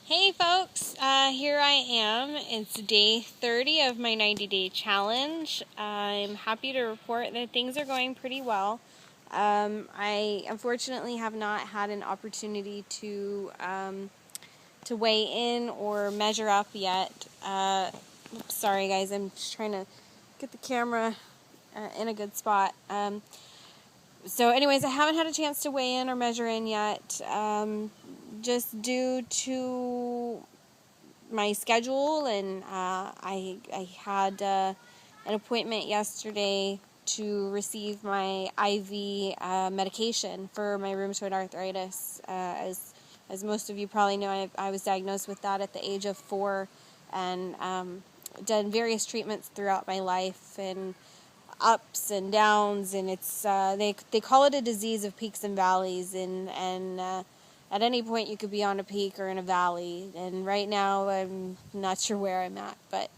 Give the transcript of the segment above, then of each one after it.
Hey folks, here I am. It's day 30 of my 90-day challenge. I'm happy to report that things are going pretty well. I unfortunately have not had an opportunity to weigh in or measure up yet. Sorry guys, I'm just trying to get the camera in a good spot. So anyways, I haven't had a chance to weigh in or measure in yet, just due to my schedule, and I had an appointment yesterday to receive my IV medication for my rheumatoid arthritis. As most of you probably know, I was diagnosed with that at the age of 4, and done various treatments throughout my life, and ups and downs, and it's they call it a disease of peaks and valleys, and at any point you could be on a peak or in a valley, and right now I'm not sure where I'm at, but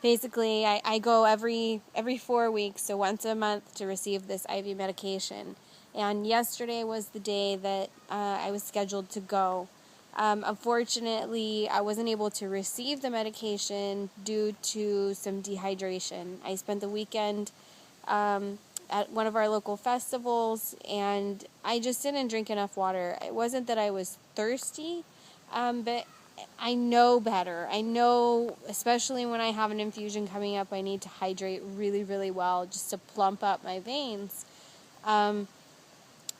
basically I go every 4 weeks, so once a month, to receive this IV medication. And yesterday was the day that I was scheduled to go. Unfortunately, I wasn't able to receive the medication due to some dehydration. I spent the weekend at one of our local festivals, and I just didn't drink enough water. It wasn't that I was thirsty, but I know better. I know, especially when I have an infusion coming up, I need to hydrate really, really well just to plump up my veins.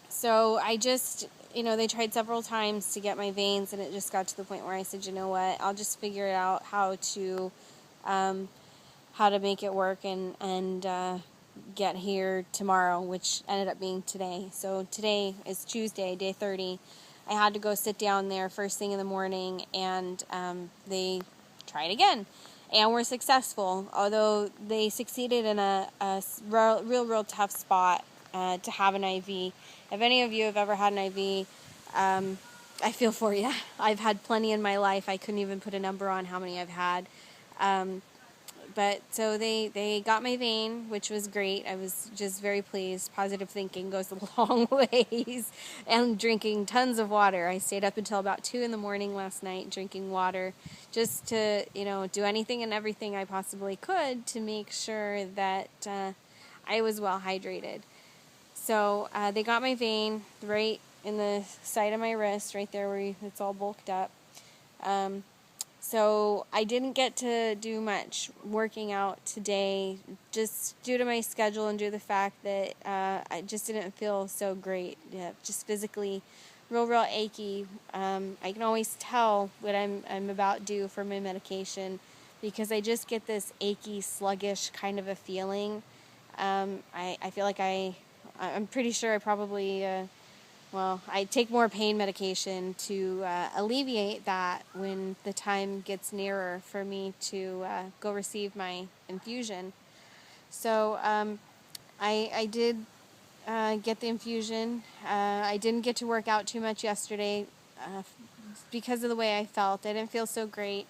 So I just, they tried several times to get my veins, and it just got to the point where I said, you know what, I'll just figure it out how to make it work and get here tomorrow, which ended up being today. So today is Tuesday, day 30. I had to go sit down there first thing in the morning, and they tried again. And were successful, although they succeeded in a real tough spot to have an IV. If any of you have ever had an IV, I feel for you. I've had plenty in my life. I couldn't even put a number on how many I've had. But so they got my vein, which was great. I was just very pleased. Positive thinking goes a long ways. And drinking tons of water. I stayed up until about 2 in the morning last night drinking water, just to, do anything and everything I possibly could to make sure that I was well hydrated. So they got my vein right in the side of my wrist, right there where it's all bulked up. So I didn't get to do much working out today, just due to my schedule and due to the fact that I just didn't feel so great. Yeah, just physically real achy. I can always tell what I'm about due for my medication, because I just get this achy, sluggish kind of a feeling. I feel like I'm pretty sure I probably, I take more pain medication to alleviate that when the time gets nearer for me to go receive my infusion. So I did get the infusion. I didn't get to work out too much yesterday because of the way I felt. I didn't feel so great.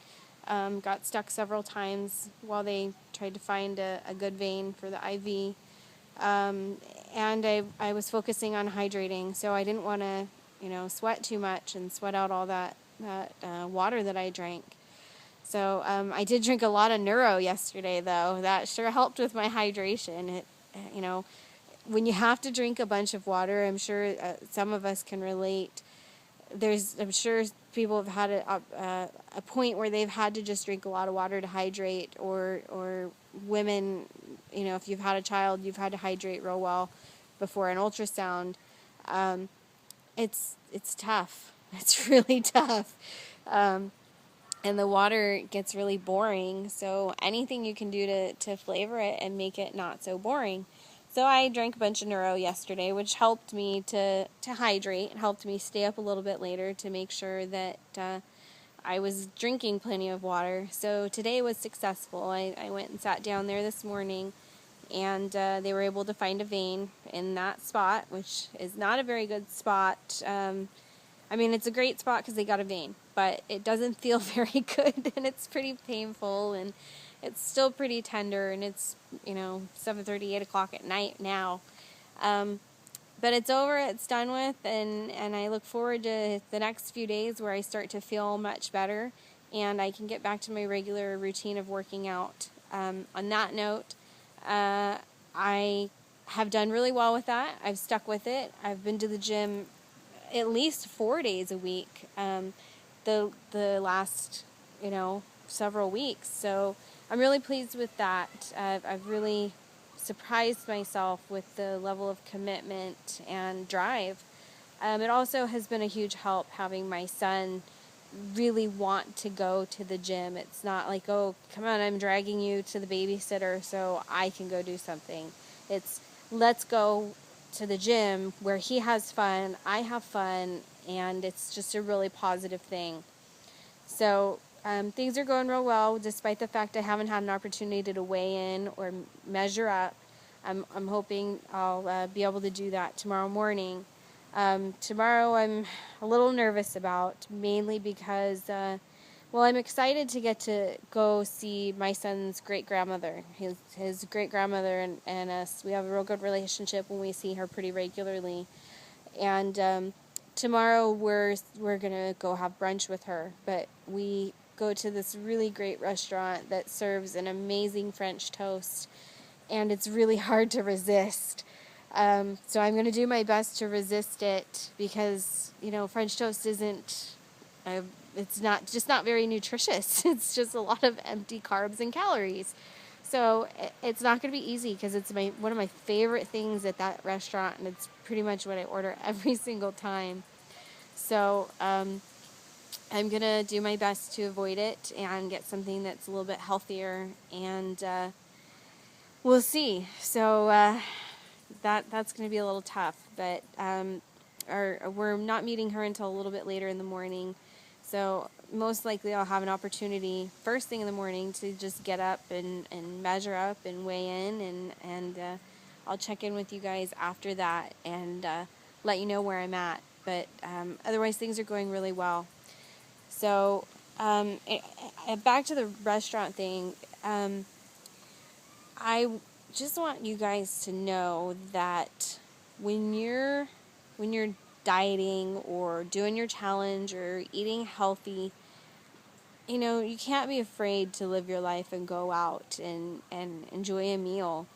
Got stuck several times while they tried to find a good vein for the IV. And I was focusing on hydrating, so I didn't want to, sweat too much and sweat out all that water that I drank. So I did drink a lot of Neuro yesterday, though. That sure helped with my hydration. It, when you have to drink a bunch of water, I'm sure some of us can relate. I'm sure people have had a point where they've had to just drink a lot of water to hydrate, or women, if you've had a child, you've had to hydrate real well before an ultrasound. It's tough. It's really tough. And the water gets really boring, so anything you can do to flavor it and make it not so boring. So I drank a bunch of Neuro yesterday, which helped me to hydrate. It helped me stay up a little bit later to make sure that I was drinking plenty of water. So today was successful. I went and sat down there this morning, and they were able to find a vein in that spot, which is not a very good spot. It's a great spot because they got a vein, but it doesn't feel very good, and it's pretty painful, and it's still pretty tender, and it's, 7:30, 8 o'clock at night now. but it's over, it's done with, and I look forward to the next few days where I start to feel much better and I can get back to my regular routine of working out. On that note, I have done really well with that. I've stuck with it. I've been to the gym at least 4 days a week the last, several weeks. So I'm really pleased with that. I've really surprised myself with the level of commitment and drive. It also has been a huge help having my son really want to go to the gym. It's not like, oh, come on, I'm dragging you to the babysitter so I can go do something. It's, let's go to the gym where he has fun, I have fun, and it's just a really positive thing. So things are going real well, despite the fact I haven't had an opportunity to weigh in or measure up. I'm hoping I'll be able to do that tomorrow morning. Tomorrow I'm a little nervous about, mainly because, I'm excited to get to go see my son's great-grandmother. His great-grandmother and us, we have a real good relationship when we see her pretty regularly. And tomorrow we're going to go have brunch with her, but we go to this really great restaurant that serves an amazing French toast, and it's really hard to resist. So I'm going to do my best to resist it because, French toast isn't, it's not very nutritious. It's just a lot of empty carbs and calories. So it's not going to be easy because it's one of my favorite things at that restaurant, and it's pretty much what I order every single time. So I'm going to do my best to avoid it and get something that's a little bit healthier, and we'll see. So that's going to be a little tough, but we're not meeting her until a little bit later in the morning. So most likely I'll have an opportunity first thing in the morning to just get up and measure up and weigh in, and I'll check in with you guys after that and let you know where I'm at. But otherwise things are going really well. So back to the restaurant thing, I just want you guys to know that when you're dieting or doing your challenge or eating healthy, you can't be afraid to live your life and go out and enjoy a meal.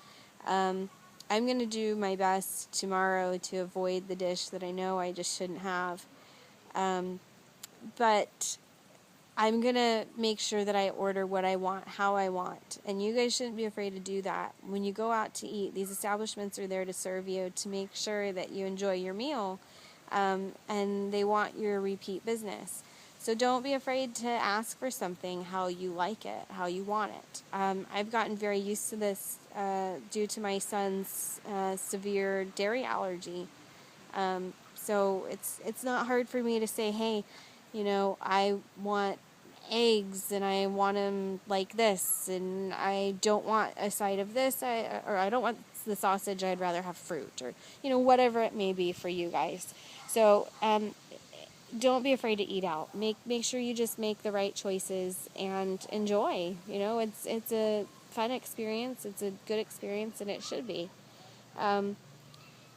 I'm going to do my best tomorrow to avoid the dish that I know I just shouldn't have. But I'm going to make sure that I order what I want, how I want. And you guys shouldn't be afraid to do that. When you go out to eat, these establishments are there to serve you, to make sure that you enjoy your meal. And they want your repeat business. So don't be afraid to ask for something how you like it, how you want it. I've gotten very used to this due to my son's severe dairy allergy. So it's not hard for me to say, hey, I want eggs and I want them like this, and I don't want a side of this, or I don't want the sausage, I'd rather have fruit, or whatever it may be for you guys. So don't be afraid to eat out. Make sure you just make the right choices and enjoy. It's a fun experience, it's a good experience, and it should be.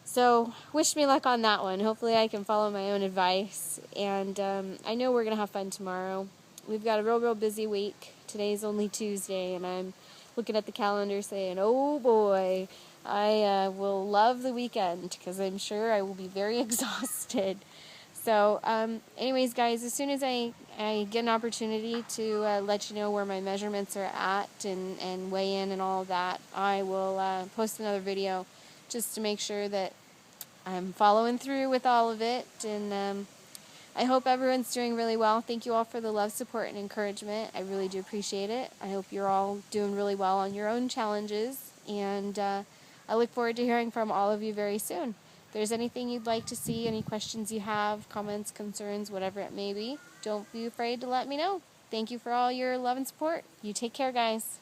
So wish me luck on that one. Hopefully I can follow my own advice. And I know we're going to have fun tomorrow. We've got a real busy week. Today's only Tuesday, and I'm looking at the calendar saying, oh boy, I will love the weekend because I'm sure I will be very exhausted. So anyways, guys, as soon as I get an opportunity to let you know where my measurements are at and weigh in and all of that, I will post another video just to make sure that I'm following through with all of it. And I hope everyone's doing really well. Thank you all for the love, support, and encouragement. I really do appreciate it. I hope you're all doing really well on your own challenges. And I look forward to hearing from all of you very soon. If there's anything you'd like to see, any questions you have, comments, concerns, whatever it may be, don't be afraid to let me know. Thank you for all your love and support. You take care, guys.